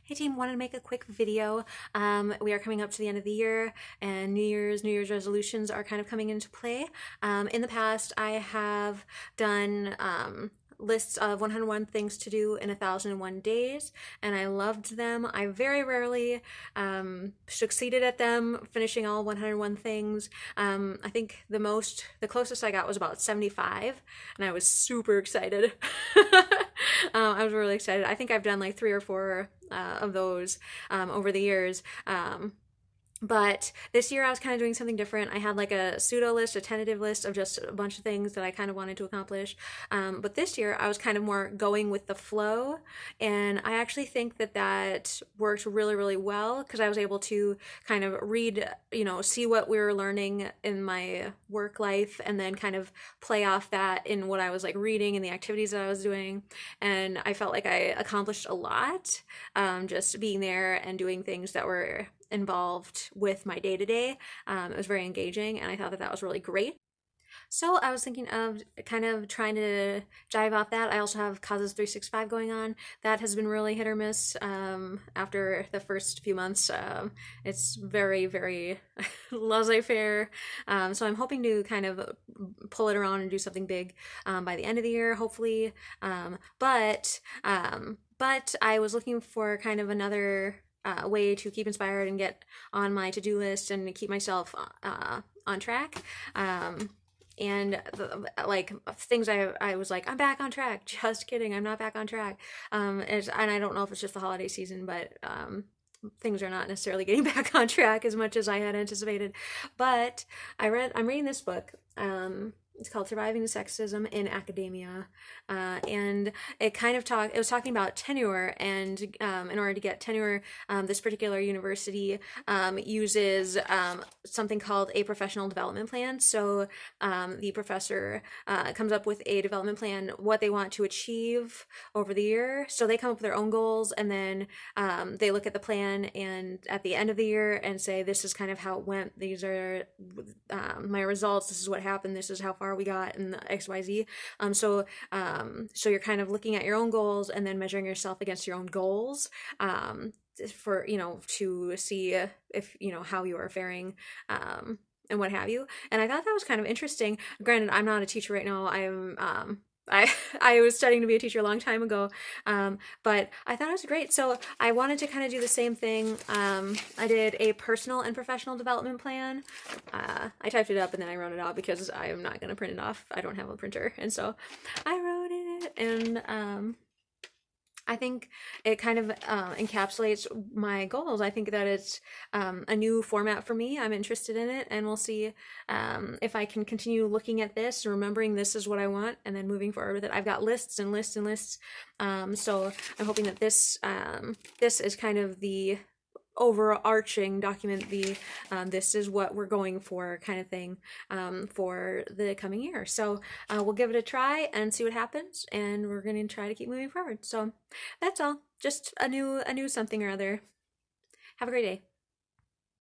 Hey team, wanted to make a quick video. We are coming up to the end of the year and New Year's resolutions are kind of coming into play. In the past, I have done lists of 101 things to do in 1001 days, and I loved them. I very rarely succeeded at them, finishing all 101 things. I think the closest I got was about 75, and I was super excited. I was really excited. I think I've done like 3 or 4 of those over the years. But this year I was kind of doing something different. I had like a pseudo list, a tentative list of just a bunch of things that I kind of wanted to accomplish. But this year I was kind of more going with the flow. And I actually think that that worked really, really well because I was able to kind of read, see what we were learning in my work life and then kind of play off that in what I was like reading and the activities that I was doing. And I felt like I accomplished a lot just being there and doing things that were involved with my day to day. It was very engaging, and I thought that that was really great. So I was thinking of kind of trying to jive off that. I also have Causes 365 going on. That has been really hit or miss after the first few months. It's very, very laissez-faire. So I'm hoping to kind of pull it around and do something big by the end of the year, hopefully. But I was looking for kind of another way to keep inspired and get on my to-do list and keep myself on track. And like things I was like, I'm back on track. Just kidding, I'm not back on track. And I don't know if it's just the holiday season, but things are not necessarily getting back on track as much as I had anticipated. But I'm reading this book. It's called Surviving Sexism in Academia, and it was talking about tenure, and in order to get tenure, this particular university uses something called a professional development plan. So the professor comes up with a development plan, what they want to achieve over the year. So they come up with their own goals, and then they look at the plan and at the end of the year and say, this is kind of how it went. These are my results. This is what happened. This is how far we got in the XYZ. So you're kind of looking at your own goals and then measuring yourself against your own goals for, to see if, how you are faring. And what have you. And I thought that was kind of interesting. Granted, I'm not a teacher right now. I was studying to be a teacher a long time ago, but I thought it was great. So I wanted to kind of do the same thing. I did a personal and professional development plan. I typed it up and then I wrote it out because I'm not going to print it off. I don't have a printer. And so I wrote it, and I think it kind of encapsulates my goals. I think that it's a new format for me. I'm interested in it, and we'll see if I can continue looking at this, remembering this is what I want, and then moving forward with it. I've got lists and lists and lists, so I'm hoping that this is kind of the overarching document, this is what we're going for kind of thing for the coming year. So we'll give it a try and see what happens, and we're going to try to keep moving forward. So that's all, just a new something or other. Have a great day.